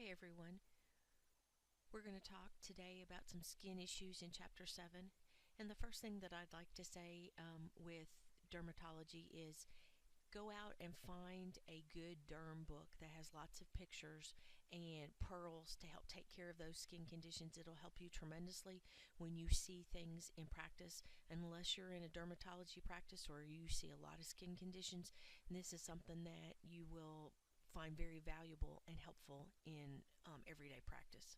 Hey everyone, we're going to talk today about some skin issues in Chapter 7. And the first thing that I'd like to say with dermatology is go out and find a good derm book that has lots of pictures and pearls to help take care of those skin conditions. It'll help you tremendously when you see things in practice. Unless you're in a dermatology practice or you see a lot of skin conditions, and this is something that you will find very valuable and helpful in everyday practice.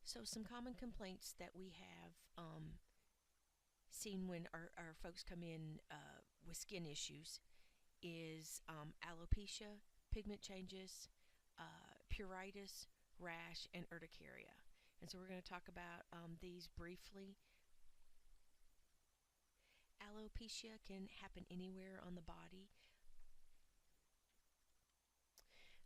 So, some common complaints that we have seen when our folks come in with skin issues is alopecia, pigment changes, pruritus, rash, and urticaria. And so, we're going to talk about these briefly. Alopecia can happen anywhere on the body.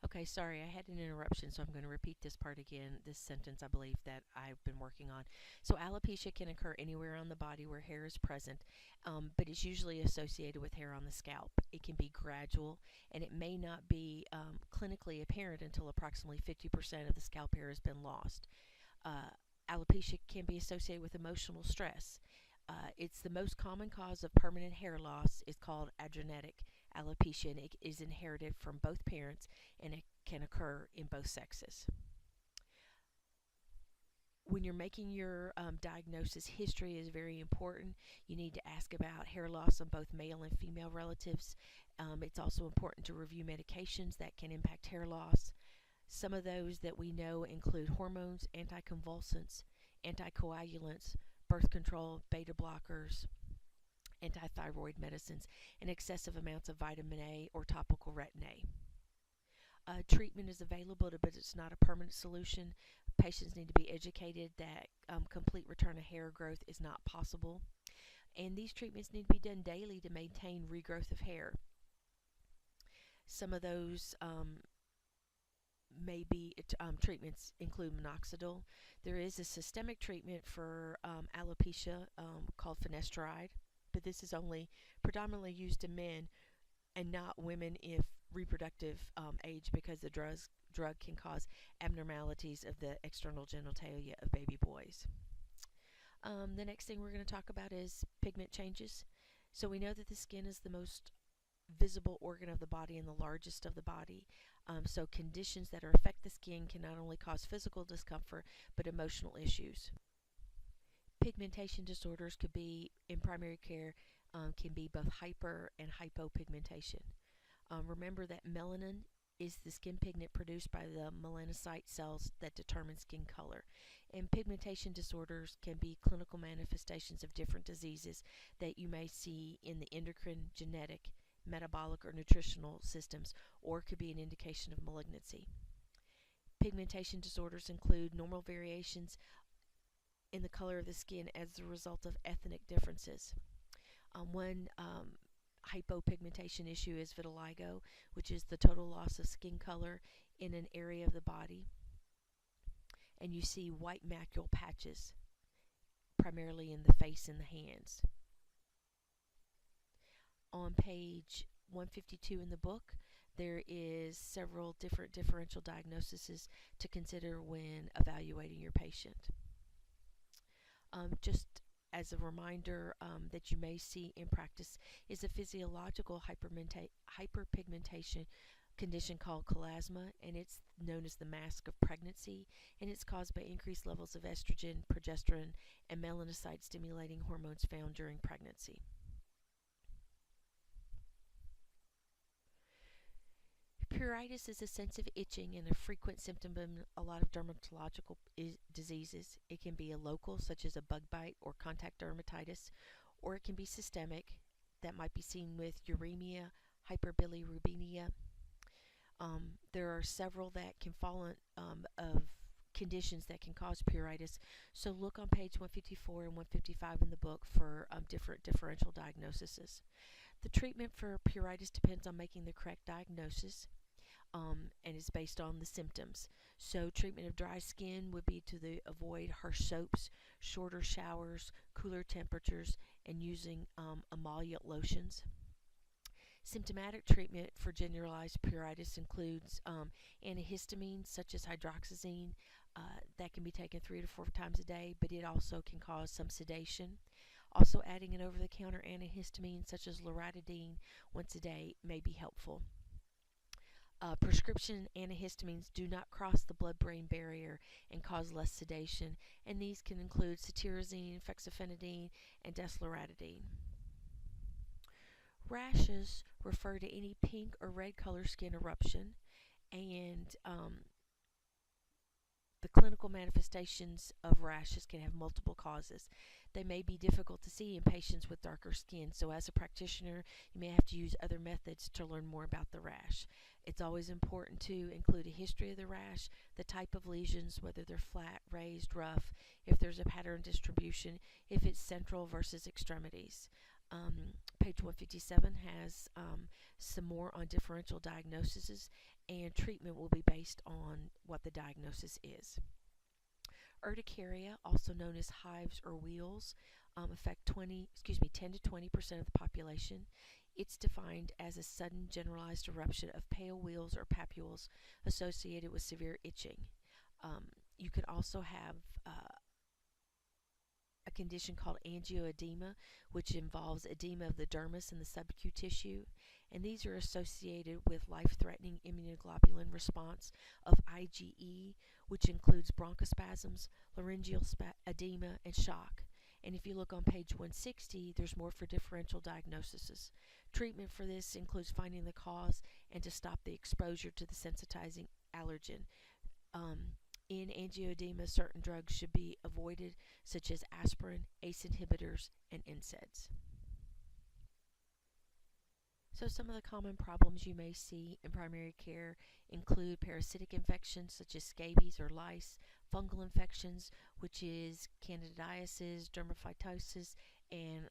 Okay, sorry, I had an interruption, so I'm going to repeat this part again, this sentence I believe that I've been working on. So, alopecia can occur anywhere on the body where hair is present, but it's usually associated with hair on the scalp. It can be gradual, and it may not be clinically apparent until approximately 50% of the scalp hair has been lost. Uh, Alopecia can be associated with emotional stress. It's the most common cause of permanent hair loss. It's called androgenetic alopecia, and it is inherited from both parents, and it can occur in both sexes. When you're making your diagnosis, history is very important. You need to ask about hair loss on both male and female relatives. It's also important to review medications that can impact hair loss. Some of those that we know include hormones, anticonvulsants, anticoagulants, birth control, beta blockers, antithyroid medicines, and excessive amounts of vitamin A or topical retin A. Treatment is available, but it's not a permanent solution. Patients need to be educated that complete return of hair growth is not possible. And these treatments need to be done daily to maintain regrowth of hair. Some of those maybe treatments include minoxidil. There is a systemic treatment for alopecia called finasteride, but this is only predominantly used in men and not women if reproductive age, because the drug can cause abnormalities of the external genitalia of baby boys. The next thing we're going to talk about is pigment changes. So we know that the skin is the most visible organ of the body and the largest of the body. So conditions that affect the skin can not only cause physical discomfort but emotional issues. Pigmentation disorders could be in primary care, can be both hyper and hypopigmentation. Remember that melanin is the skin pigment produced by the melanocyte cells that determine skin color. And pigmentation disorders can be clinical manifestations of different diseases that you may see in the endocrine, genetic, metabolic, or nutritional systems, or could be an indication of malignancy. Pigmentation disorders include normal variations in the color of the skin as a result of ethnic differences. One hypopigmentation issue is vitiligo, which is the total loss of skin color in an area of the body. And you see white macule patches, primarily in the face and the hands. On page 152 in the book, there is several different differential diagnoses to consider when evaluating your patient. Just as a reminder that you may see in practice is a physiological hyperpigmentation condition called chloasma, and it's known as the mask of pregnancy, and it's caused by increased levels of estrogen, progesterone, and melanocyte stimulating hormones found during pregnancy. Pruritus is a sensitive itching and a frequent symptom in a lot of dermatological diseases. It can be a local, such as a bug bite or contact dermatitis, or it can be systemic, that might be seen with uremia, hyperbilirubinemia. There are several that can fall of conditions that can cause pruritus. So look on page 154 and 155 in the book for different differential diagnoses. The treatment for pruritus depends on making the correct diagnosis. And is based on the symptoms. So treatment of dry skin would be to avoid harsh soaps, shorter showers, cooler temperatures, and using emollient lotions. Symptomatic treatment for generalized pruritus includes antihistamines such as hydroxyzine that can be taken 3 to 4 times a day, but it also can cause some sedation. Also, adding an over the counter antihistamine such as loratadine once a day may be helpful. Prescription antihistamines do not cross the blood brain barrier and cause less sedation, and these can include cetirizine, fexofenadine, and desloratadine. Rashes refer to any pink or red color skin eruption, and the clinical manifestations of rashes can have multiple causes. They may be difficult to see in patients with darker skin, so as a practitioner, you may have to use other methods to learn more about the rash. It's always important to include a history of the rash, the type of lesions, whether they're flat, raised, rough, if there's a pattern distribution, if it's central versus extremities. Page 157 has some more on differential diagnoses, and treatment will be based on what the diagnosis is. Urticaria, also known as hives or wheals, affect 10 to 20% of the population. It's defined as a sudden generalized eruption of pale wheals or papules associated with severe itching. You can also have a condition called angioedema, which involves edema of the dermis and the subcutaneous tissue, and these are associated with life-threatening immunoglobulin response of IgE, which includes bronchospasms, laryngeal edema, and shock. And if you look on page 160, there's more for differential diagnoses. Treatment for this includes finding the cause and to stop the exposure to the sensitizing allergen. In angioedema, certain drugs should be avoided, such as aspirin, ACE inhibitors, and NSAIDs. So some of the common problems you may see in primary care include parasitic infections such as scabies or lice, fungal infections, which is candidiasis, dermaphytosis, and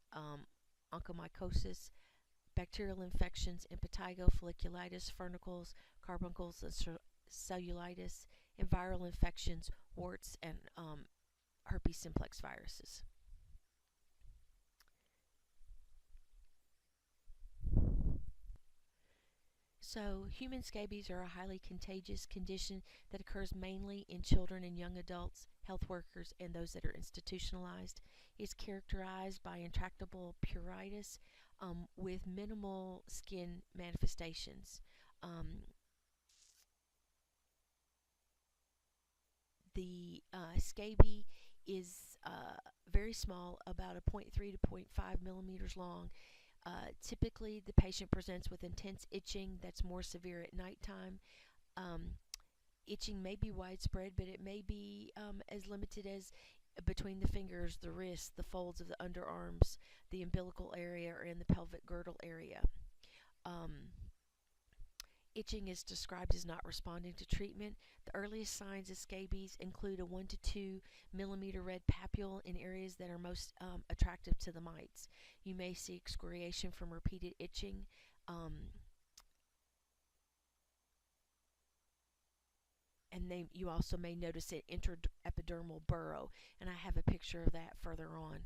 onychomycosis, bacterial infections, impetigo, folliculitis, furnicles, carbuncles, and cellulitis, and viral infections, warts, and herpes simplex viruses. So, human scabies are a highly contagious condition that occurs mainly in children and young adults, health workers, and those that are institutionalized. It's characterized by intractable pruritus with minimal skin manifestations. Um, the scaby is very small, about a zero point 0.3 to zero point 0.5 millimeters long. Typically, the patient presents with intense itching that's more severe at nighttime. Um, Itching may be widespread, but it may be as limited as between the fingers, the wrists, the folds of the underarms, the umbilical area, or in the pelvic girdle area. Um, Itching is described as not responding to treatment. The earliest signs of scabies include a 1 to 2 millimeter red papule in areas that are most attractive to the mites. You may see excoriation from repeated itching. Um, you also may notice an intraepidermal burrow, and I have a picture of that further on.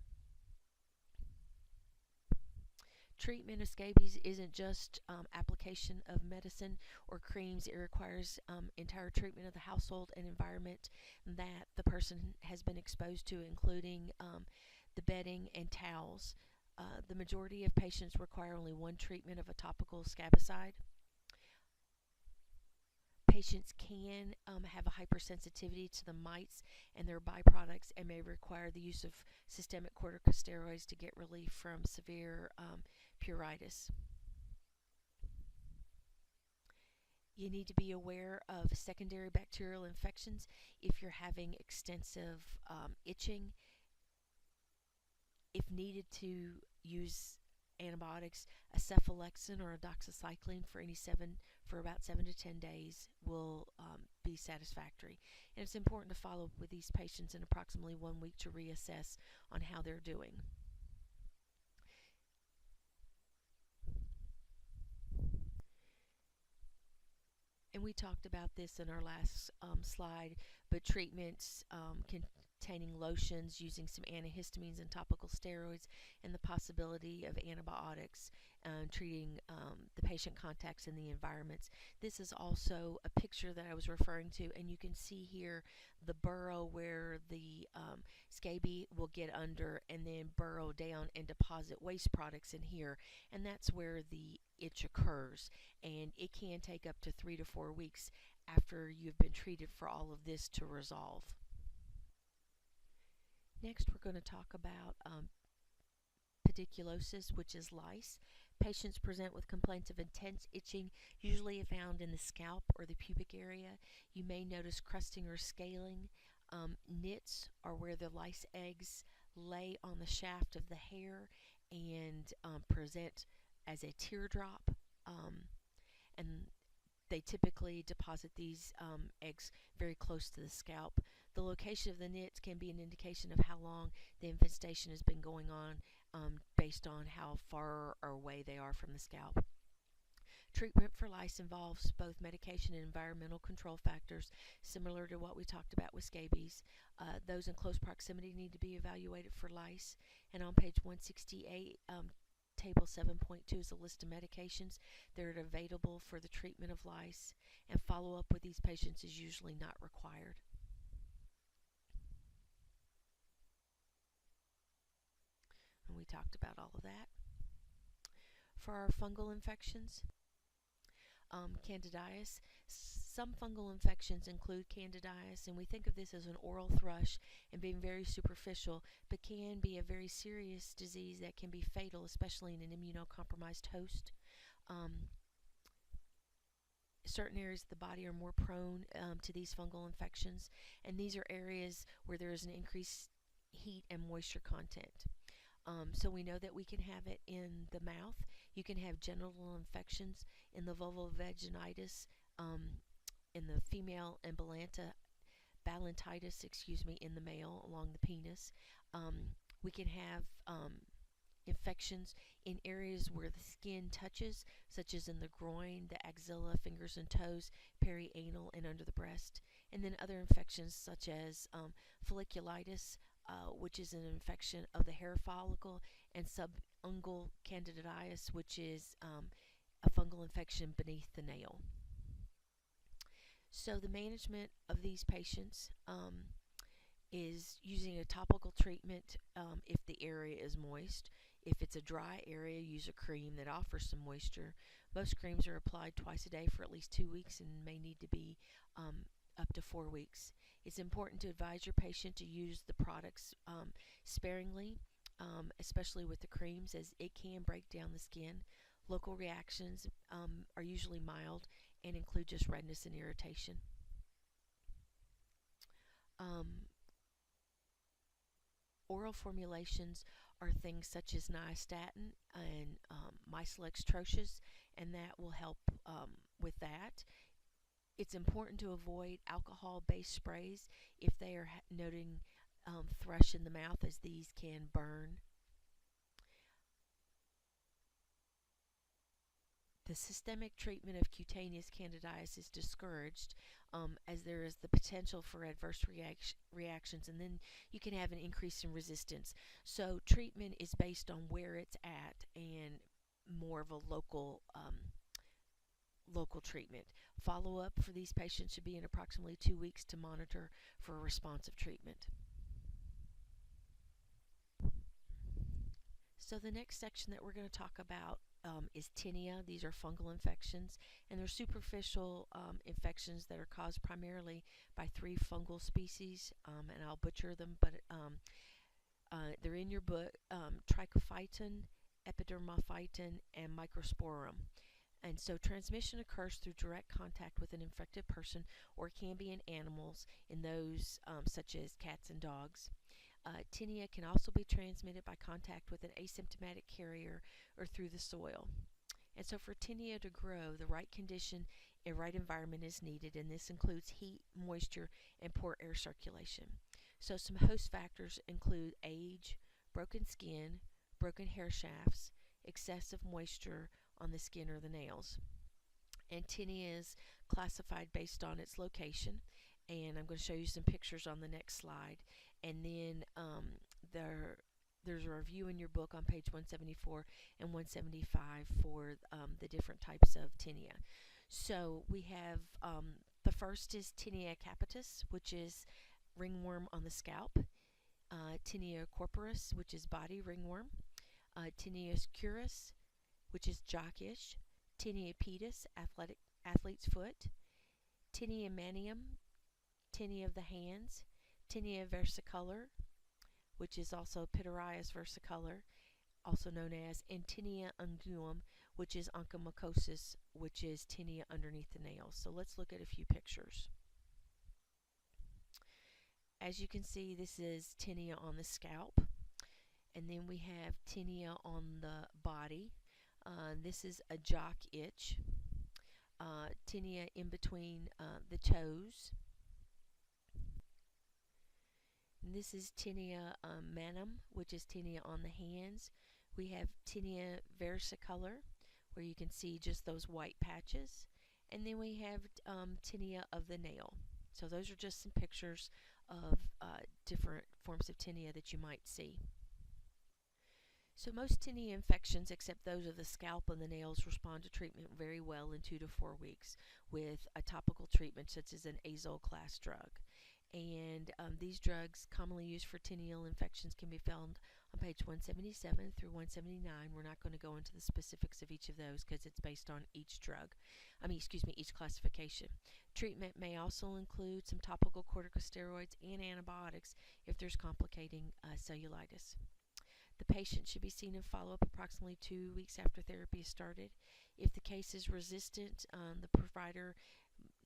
Treatment of scabies isn't just application of medicine or creams. It requires entire treatment of the household and environment that the person has been exposed to, including the bedding and towels. The majority of patients require only one treatment of a topical scabicide. Patients can have a hypersensitivity to the mites and their byproducts and may require the use of systemic corticosteroids to get relief from severe pruritus. You need to be aware of secondary bacterial infections if you're having extensive itching. If needed to use antibiotics, a cephalexin or a doxycycline for about 7 to 10 days will be satisfactory. And it's important to follow up with these patients in approximately 1 week to reassess on how they're doing. And we talked about this in our last slide, but treatments can containing lotions, using some antihistamines and topical steroids, and the possibility of antibiotics treating the patient contacts in the environments. This is also a picture that I was referring to, and you can see here the burrow where the scabies will get under and then burrow down and deposit waste products in here, and that's where the itch occurs, and it can take up to 3 to 4 weeks after you've been treated for all of this to resolve. Next, we're going to talk about pediculosis, which is lice. Patients present with complaints of intense itching, usually found in the scalp or the pubic area. You may notice crusting or scaling. Nits are where the lice eggs lay on the shaft of the hair and present as a teardrop. And they typically deposit these eggs very close to the scalp. The location of the nits can be an indication of how long the infestation has been going on, based on how far away they are from the scalp. Treatment for lice involves both medication and environmental control factors, similar to what we talked about with scabies. Those in close proximity need to be evaluated for lice. And on page 168, Table 7.2 is a list of medications that are available for the treatment of lice, and follow-up with these patients is usually not required. And we talked about all of that. For our fungal infections, candidiasis. Some fungal infections include candidiasis, and we think of this as an oral thrush and being very superficial, but can be a very serious disease that can be fatal, especially in an immunocompromised host. Certain areas of the body are more prone to these fungal infections, and these are areas where there is an increased heat and moisture content. So we know that we can have it in the mouth. You can have genital infections in the vulvovaginitis, in the female, and ballantitis, in the male along the penis. We can have infections in areas where the skin touches, such as in the groin, the axilla, fingers and toes, perianal, and under the breast. And then other infections such as folliculitis, which is an infection of the hair follicle, and subungual candidiasis, which is a fungal infection beneath the nail. So the management of these patients is using a topical treatment if the area is moist. If it's a dry area, use a cream that offers some moisture. Most creams are applied twice a day for at least 2 weeks and may need to be up to 4 weeks. It's important to advise your patient to use the products sparingly, especially with the creams, as it can break down the skin. Local reactions are usually mild and include just redness and irritation. Oral formulations are things such as nystatin and Mislex troches, and that will help with that. It's important to avoid alcohol-based sprays if they are noting thrush in the mouth, as these can burn. The systemic treatment of cutaneous candidiasis is discouraged, as there is the potential for adverse reactions, and then you can have an increase in resistance. So treatment is based on where it's at and more of a local treatment. Follow-up for these patients should be in approximately 2 weeks to monitor for a responsive treatment. So the next section that we're going to talk about is tinea. These are fungal infections, and they're superficial infections that are caused primarily by 3 fungal species, and I'll butcher them, but they're in your book: trichophyton, epidermophyton, and microsporum. And so transmission occurs through direct contact with an infected person, or can be in animals, in those such as cats and dogs. Tinea can also be transmitted by contact with an asymptomatic carrier or through the soil. And so for tinea to grow, the right condition and right environment is needed, and this includes heat, moisture, and poor air circulation. So some host factors include age, broken skin, broken hair shafts, excessive moisture on the skin or the nails. And tinea is classified based on its location, and I'm going to show you some pictures on the next slide. and then there's a review in your book on page 174 and 175 for the different types of tinea. So we have the first is tinea capitis, which is ringworm on the scalp, tinea corporis, which is body ringworm, tinea curis, which is jockish, tinea pedis, athlete's foot, tinea manium, tinea of the hands, tinea versicolor, which is also pityriasis versicolor, also known as, and tinea unguum, which is onychomycosis, which is tinea underneath the nails. So let's look at a few pictures. As you can see, this is tinea on the scalp, and then we have tinea on the body. This is a jock itch, tinea in between the toes. And this is tinea manum, which is tinea on the hands. We have tinea versicolor, where you can see just those white patches. And then we have tinea of the nail. So those are just some pictures of different forms of tinea that you might see. So most tinea infections, except those of the scalp and the nails, respond to treatment very well in 2 to 4 weeks with a topical treatment such as an azole class drug. And these drugs commonly used for tinea infections can be found on page 177 through 179. We're not going to go into the specifics of each of those because it's based on each each classification. Treatment may also include some topical corticosteroids and antibiotics if there's complicating cellulitis. The patient should be seen in follow-up approximately 2 weeks after therapy is started. If the case is resistant, the provider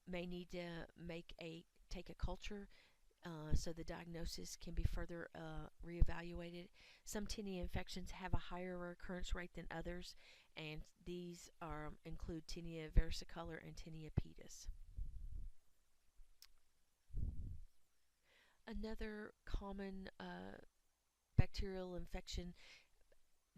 may need to take a culture so the diagnosis can be further reevaluated. Some tinea infections have a higher recurrence rate than others, and these include tinea versicolor and tinea pedis. Another common bacterial infection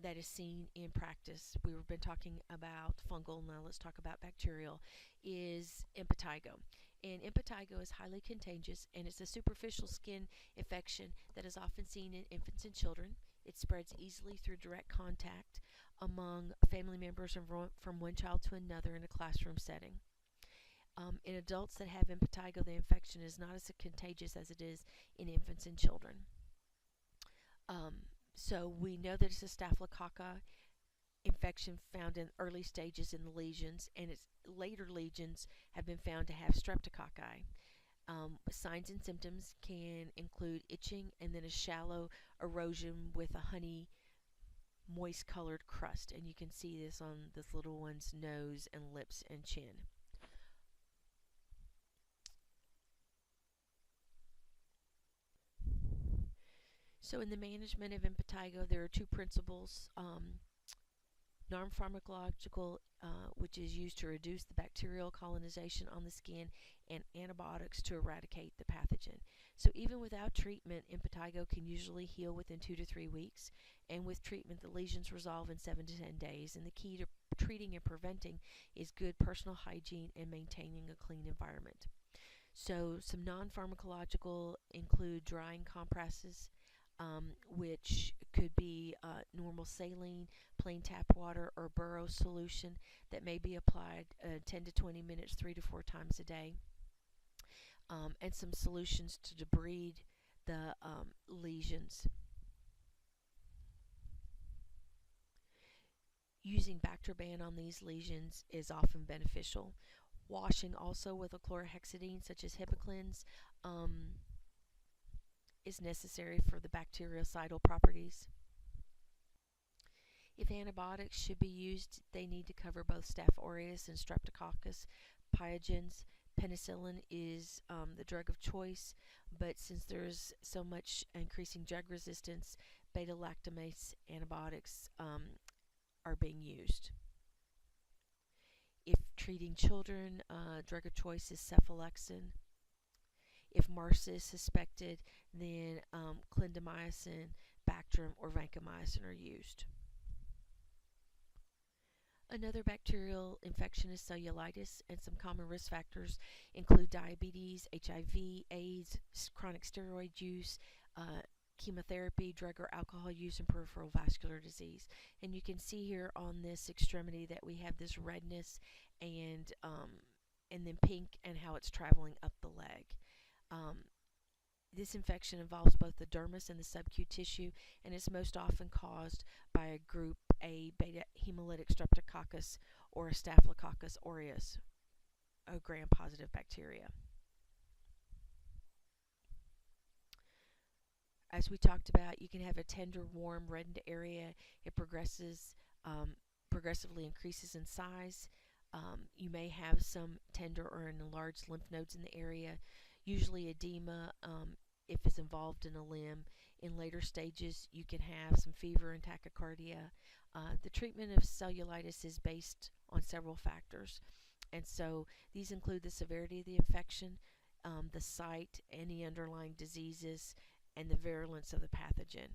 that is seen in practice, we've been talking about fungal, now let's talk about bacterial, is impetigo. And impetigo is highly contagious, and it's a superficial skin infection that is often seen in infants and children. It spreads easily through direct contact among family members from one child to another in a classroom setting. In adults that have impetigo, the infection is not as contagious as it is in infants and children. So we know that it's a staphylococci infection found in early stages in the lesions, and its later lesions have been found to have streptococci. Signs and symptoms can include itching and then a shallow erosion with a honey moist colored crust, and you can see this on this little one's nose and lips and chin. So in the management of impetigo, there are two principles. Non-pharmacological, which is used to reduce the bacterial colonization on the skin, and antibiotics to eradicate the pathogen. So even without treatment, impetigo can usually heal within 2 to 3 weeks, and with treatment, the lesions resolve in 7 to 10 days. And the key to treating and preventing is good personal hygiene and maintaining a clean environment. So some non-pharmacological include drying compresses, which could be normal saline, plain tap water, or boro solution that may be applied 10 to 20 minutes 3 to 4 times a day, and some solutions to debride the lesions. Using Bactroban on these lesions is often beneficial. Washing also with a chlorhexidine such as Hibiclens is necessary for the bactericidal properties. If antibiotics should be used, they need to cover both Staph aureus and Streptococcus pyogenes. Penicillin is the drug of choice, but since there's so much increasing drug resistance, beta-lactamase antibiotics are being used. If treating children, drug of choice is cephalexin. If MRSA is suspected, then clindamycin, Bactrim, or vancomycin are used. Another bacterial infection is cellulitis, and some common risk factors include diabetes, HIV, AIDS, chronic steroid use, uh, chemotherapy, drug or alcohol use, and peripheral vascular disease. And you can see here on this extremity that we have this redness and then pink, and how it's traveling up the leg. Um, this infection involves both the dermis and the subcutaneous tissue, and is most often caused by a group A beta hemolytic streptococcus or a Staphylococcus aureus, a gram-positive bacteria. As we talked about, you can have a tender, warm, reddened area. It progressively increases in size. You may have some tender or enlarged lymph nodes in the area. Usually edema, if it's involved in a limb. In later stages, you can have some fever and tachycardia. The treatment of cellulitis is based on several factors. And so these include the severity of the infection, the site, any underlying diseases, and the virulence of the pathogen.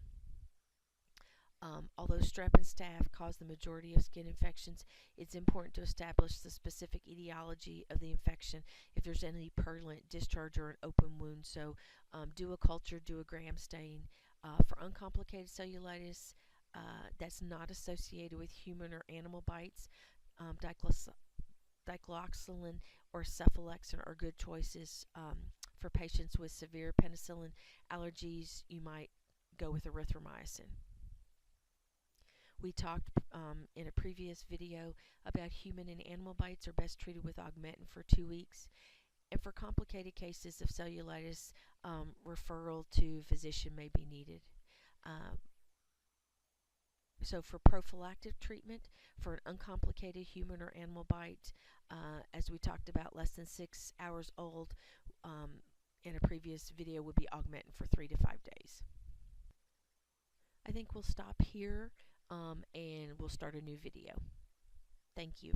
Although strep and staph cause the majority of skin infections, it's important to establish the specific etiology of the infection if there's any purulent discharge or an open wound. So do a culture, do a gram stain. For uncomplicated cellulitis that's not associated with human or animal bites, dicloxolin or cephalexin are good choices. For patients with severe penicillin allergies, you might go with erythromycin. We talked in a previous video about human and animal bites are best treated with augmentin for 2 weeks. And for complicated cases of cellulitis, referral to physician may be needed. Uh, so for prophylactic treatment for an uncomplicated human or animal bite, as we talked about, less than 6 hours old, in a previous video, would be augmentin for 3 to 5 days. I think we'll stop here and we'll start a new video. Thank you.